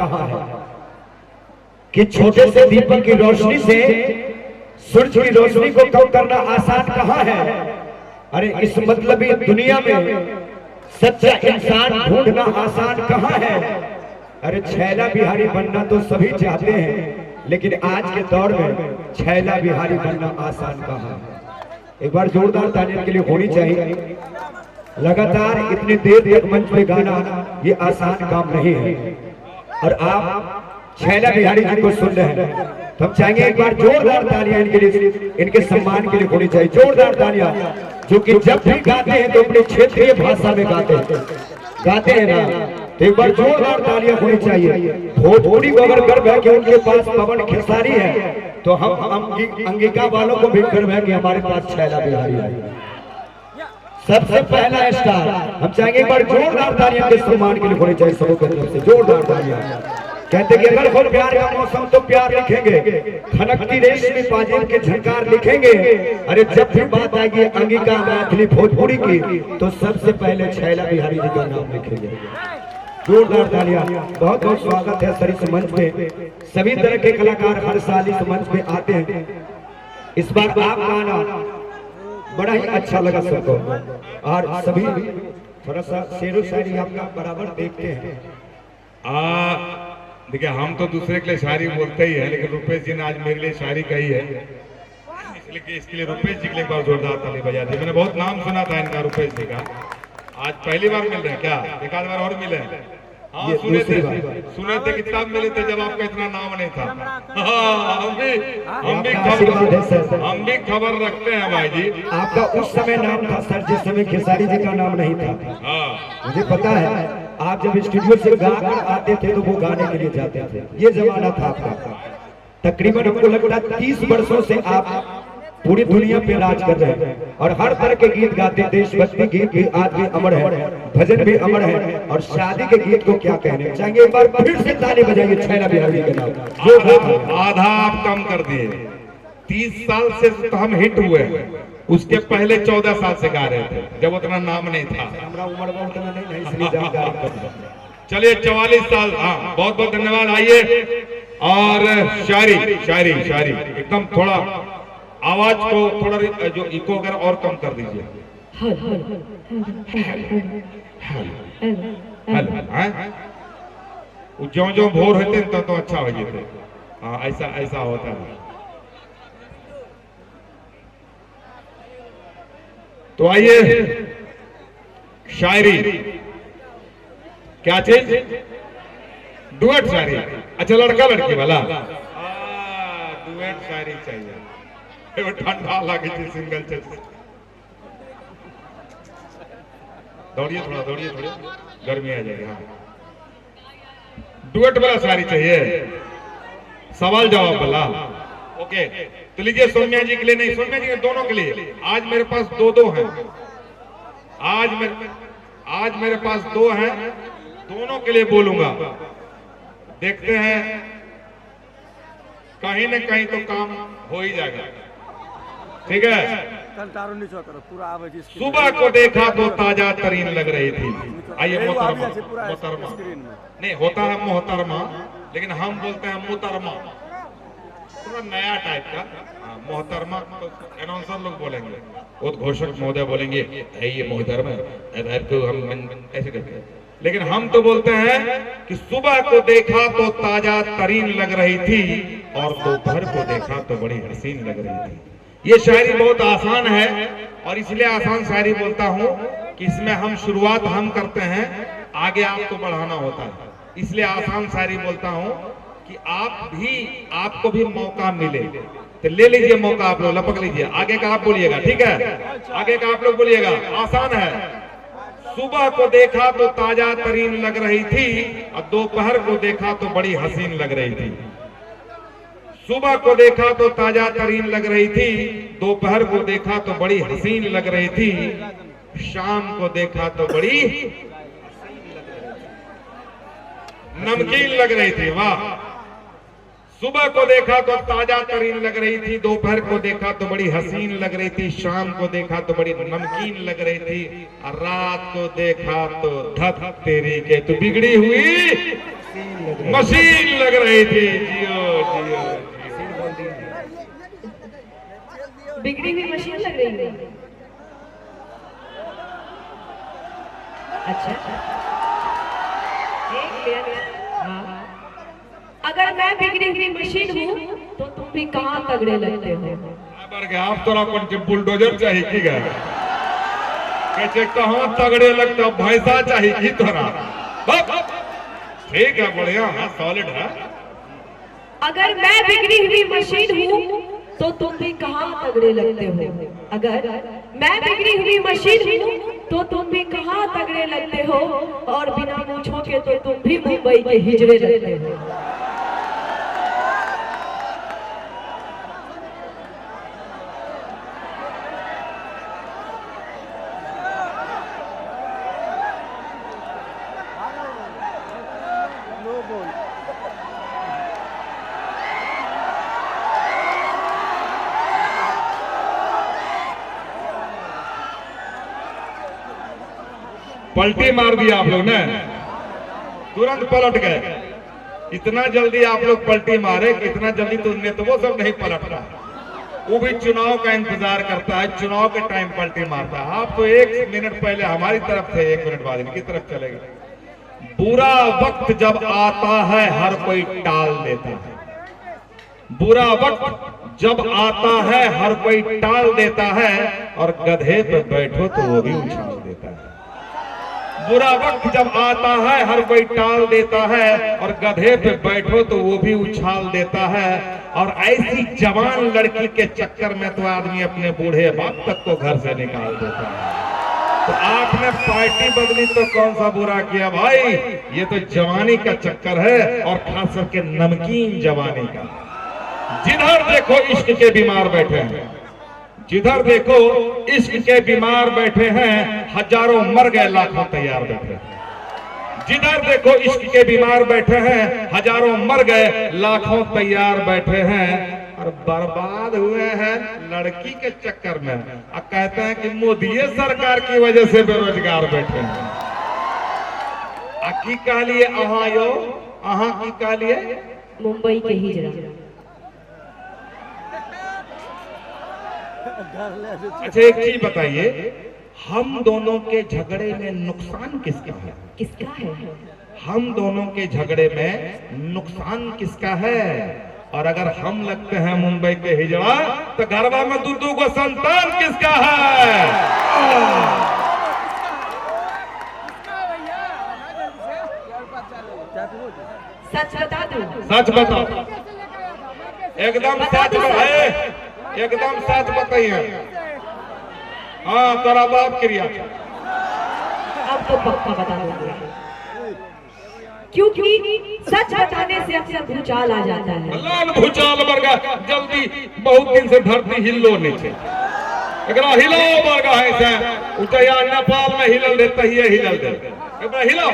कहाँ है कि छोटे से दीपक की रोशनी से सूरज की रोशनी को कम करना आसान कहाँ है। अरे इस मतलबी दुनिया में सच्चा इंसान ढूंढना आसान कहाँ है। अरे छैला बिहारी बनना तो सभी चाहते हैं, लेकिन आज के दौर में छैला बिहारी बनना आसान कहाँ है। एक बार जोरदार तालियों के लिए होनी चाहिए। लगातार इतनी देर तक मंच पे गाना ये आसान काम नहीं है, और आप छैला बिहारी जी को सुन रहे हैं तो हम चाहेंगे एक बार जोरदार तालियां इनके लिए, इनके सम्मान के लिए होनी चाहिए। जोरदार तालियां, जो कि जब भी गाते हैं तो अपने क्षेत्रीय भाषा में गाते हैं ना, तो एक बार जोरदार तालियां होनी चाहिए। भोजपुरी को अगर गर्व है कि उनके पास पवन खेसारी है, तो हम अंगिका वालों को भी गर्व है कि हमारे पास छैला बिहारी है, सबसे पहला स्टार। हम चाहेंगे एक बार जोरदार तालियां के सम्मान के लिए होनी चाहिए सबों की तरफ से। जोरदार तालियां। कहते कि अगर हो प्यार का मौसम तो प्यार लिखेंगे, खनकती रेशमी पाजेब के झंकार लिखेंगे। अरे जब भी बात आएगी अंगिका मैथिली भोजपुरी की, तो सबसे पहले छैला बिहारी जी का नाम लिखेंगे। जोरदार तालियां। बहुत बहुत स्वागत है सर इस मंच पे। सभी तरह के कलाकार हर साल इस मंच पे आते हैं। इस बार आप गाना बड़ा ही अच्छा लगा सबको, और सभी थोड़ा सा शेरो शायरी आपका बराबर देखते हैं। देखिए हम तो दूसरे के लिए शायरी बोलते ही है, लेकिन रुपेश जी ने आज मेरे लिए शायरी कही है, इसके लिए रुपेश जी के लिए एक बार जोरदार ताली बजा दी। मैंने बहुत नाम सुना था इनका, रुपेश जी का। आज पहली बार मिल रहे हैं क्या? एक आध बार और मिले हैं? हाँ सुने थे कि तब मिले थे जब आपका इतना नाम नहीं था। हम भी खबर रखते हैं भाई जी। आपका उस समय नाम था सर जिस समय खेसारी जी का नाम नहीं था। मुझे पता है आप जब स्टूडियो से गा कर आते थे तो वो गाने के लिए जाते थे, ये जमाना था आपका। तकरीबन हमको लगता है 30 वर्षों से आप पूरी दुनिया पे राज कर रहे हैं, और हर तरह के गीत गाते। देशभक्ति गीत भी आज भी अमर है, भजन भी अमर है, और शादी के गीत को क्या कहने। चाहेंगे एक बार फिर से ताली बजाइए छैला बिहारी के नाम। आधा आप कम कर दिए। 30 साल से तो हम हिट हुए हैं, उसके पहले 14 साल से गा रहे थे जब उतना नाम नहीं था। चलिए 44 साल। हाँ बहुत बहुत धन्यवाद। आइए और शायरी शायरी शायरी एकदम थोड़ा आवाज को थोड़ा जो इको वगैरह और कम कर दीजिए। जो जो भोर होते हैं तो अच्छा हो जाते। हाँ ऐसा ऐसा होता है। तो आइए शायरी। क्या चीज? डुएट शायरी। अच्छा लड़का लड़की वाला डुएट शायरी चाहिए। ठंडा लगे सिंगल चाहिए। दौड़िए थोड़ा, दौड़िए थोड़ी, गर्मी आ जाएगी। हाँ डुएट वाला शायरी चाहिए, सवाल जवाब वाला। ओके तो लीजिए सौम्या जी के लिए, नहीं सौम्या जी के दोनों के लिए। आज मेरे पास दो हैं। आज मेरे पास 2 हैं, दोनों के लिए बोलूंगा। देखते हैं कहीं न कहीं तो काम हो ही जाएगा। ठीक है। सुबह को देखा तो ताजा तरीन लग रही थी। आइए मोहतरमा, मोहतरमा नहीं होता है मोहतरमा, लेकिन हम बोलते हैं मोहतरमा, थोड़ा नया टाइप का। मोहतरमा तो अनाउंसर लोग बोलेंगे, उद्घोषक महोदय बोलेंगे ये मोहतरमा, तो हम ऐसे करते हैं। लेकिन हम तो बोलते हैं कि सुबह को देखा तो ताजा तरीन लग रही थी, और दोपहर को देखा तो बड़ी हसीन लग रही थी। ये शायरी बहुत आसान है, और इसलिए आसान शायरी बोलता हूँ कि इसमें हम शुरुआत हम करते हैं, आगे आपको बढ़ाना होता है। इसलिए आसान शायरी बोलता हूँ कि आपको भी मौका मिले तो ले लीजिए मौका। आप लोग लपक लीजिए। आगे का आप बोलिएगा, ठीक है? आगे का आप लोग बोलिएगा। आसान है। सुबह को देखा तो ताजा तरीन लग रही थी, और दोपहर को देखा तो बड़ी हसीन लग रही थी। सुबह को देखा तो ताजा तरीन लग रही थी, दोपहर को देखा तो बड़ी हसीन लग रही थी, शाम को देखा तो बड़ी नमकीन लग रही थी। वाह। सुबह को देखा तो ताजा तरीन लग रही थी, दोपहर को देखा तो बड़ी हसीन लग रही थी, शाम को देखा तो बड़ी नमकीन लग रही थी, और रात को देखा तो धक तेरी के तो बिगड़ी हुई मशीन लग रही थी। जियो जियो बिगड़ी हुई मशीन लग रही है। अच्छा हाँ। अगर मैं बिगड़ी हुई मशीन हूँ तो तुम भी कहाँ तगड़े लगते हो? आप तोरा कौन बुलडोजर चाहिए की गए कैसे कहाँ तगड़े लगते हो? भैंसा चाहिए की तोरा? ठीक है, बढ़िया है, सॉलिड है। अगर मैं बिगड़ी हुई मशीन हूँ तो तुम भी कहाँ तगड़े लगते हो? अगर मैं बिगड़ी हुई मशीन हूँ तो तुम भी कहाँ तगड़े लगते हो? और बिना मूंछों के तो तुम भी मुंबई के हिजड़े लगते हो। पलटी मार दिया आप लोग ने, तुरंत पलट गए। इतना जल्दी आप लोग पलटी मारे कि इतना जल्दी तो वो सब नहीं पलटता, वो भी चुनाव का इंतजार करता है, चुनाव के टाइम पलटी मारता है। आप तो 1 मिनट पहले हमारी तरफ थे, 1 मिनट बाद इनकी तरफ चलेगा। बुरा वक्त जब आता है हर कोई टाल देता है, बुरा वक्त जब आता है हर कोई टाल देता है, और गधे पे बैठो तो वो भी उछाल देता है। बुरा वक्त जब आता है हर कोई टाल देता है, और गधे पे बैठो तो वो भी उछाल देता है। और ऐसी जवान लड़की के चक्कर में तो आदमी अपने बूढ़े बाप तक को घर से निकाल देता है। तो आपने पार्टी बदली तो कौन सा बुरा किया भाई, ये तो जवानी का चक्कर है, और खास करके नमकीन जवानी का। जिधर देखो इश्क के बीमार बैठे हैं, जिधर देखो इश्क के बीमार बैठे हैं, हजारों मर गए लाखों तैयार बैठे हैं। जिधर देखो इश्क के बीमार बैठे हैं, हजारों मर गए लाखों तैयार बैठे हैं, और बर्बाद हुए हैं लड़की के चक्कर में। अब कहते हैं कि मोदी सरकार की वजह से बेरोजगार बैठे हैं। की कह लिए अहा यो, अहा की कह लिए मुंबई के हिजड़ा। अच्छा एक चीज बताइए, हम दोनों के झगड़े में नुकसान किसका है? किसका है? हम दोनों के झगड़े में नुकसान किसका है? और अगर हम लगते हैं मुंबई के हिजड़ा, तो घरवा में दूधू को संतान किसका है? सच बता दो, सच बताओ, एकदम सच बताए, एकदम सच बताइए। हाँ तोरा बाप क्रिया। अब तो पक्का बता दोगे, क्योंकि सच बताने से अक्सर भूचाल आ जाता है। लाल भूचाल वर्गा जल्दी, बहुत दिन से धरती हिलो नहीं थे, एकरा हिलाओ वर्गा है से उठया नेपाल में हिलल देता ही हिलल दे, एकरा हिलाओ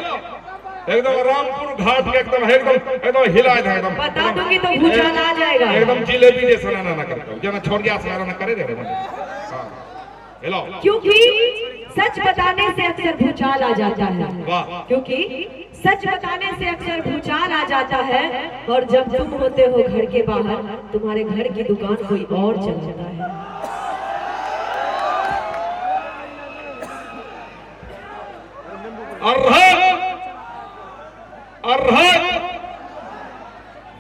एकदम रामपुर घाट के एकदम हिला दे, एकदम बता दूंगी तो भूचाल आ जाएगा। एकदम जिलेबी जैसा ना करता जना छोड़ गया सारा ना करे दे। हां हिलाओ, क्योंकि सच बताने से अक्सर भूचाल आ जाता है। क्योंकि सच बताने से अक्सर भूचाल आ जाता है, और जब तुम होते हो घर के बाहर, तुम्हारे घर की दुकान कोई और चलाता है।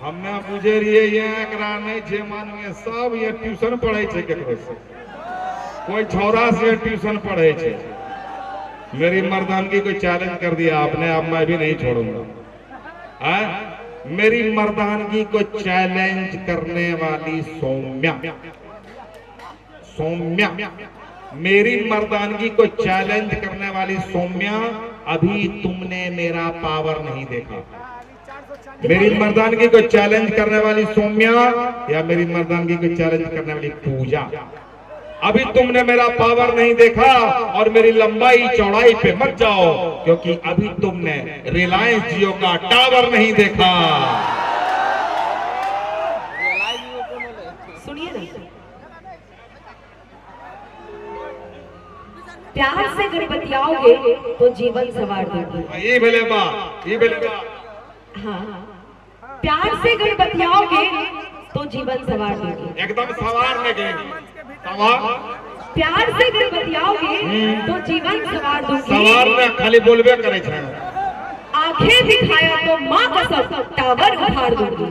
हमने बुझे रहिए ये एकरा नहीं जे मानवे सब ये ट्यूशन पढ़े छे केकरो से, कोई छौरा से ट्यूशन पढ़े छे। मेरी मर्दानगी को चैलेंज कर दिया आपने, अब मैं भी नहीं छोड़ूंगा। मेरी मर्दानगी को चैलेंज करने वाली सौम्या, सौम्या मेरी मर्दानगी को चैलेंज करने वाली सौम्या, अभी तुमने मेरा पावर नहीं देखा। मेरी मर्दानगी को चैलेंज करने वाली सौम्या या मेरी मर्दानगी को चैलेंज करने वाली पूजा, अभी तुमने मेरा पावर नहीं देखा। और मेरी लंबाई चौड़ाई पे मत जाओ, क्योंकि अभी तुमने रिलायंस जियो का टावर नहीं देखा। प्यार से अगर बतियाओगे तो जीवन सवार दोगे। ये भले बा, ये भले बा। हाँ, प्यार से अगर बतियाओगे तो जीवन सवार दोगे। एकदम सवार लगे, सवार। प्यार से अगर बतियाओगे तो जीवन सवार दोगे। सवार ने खाली बोलबे करे छे। आंखें दिखाया तो माँ कसम टावर उखाड़ दूंगी।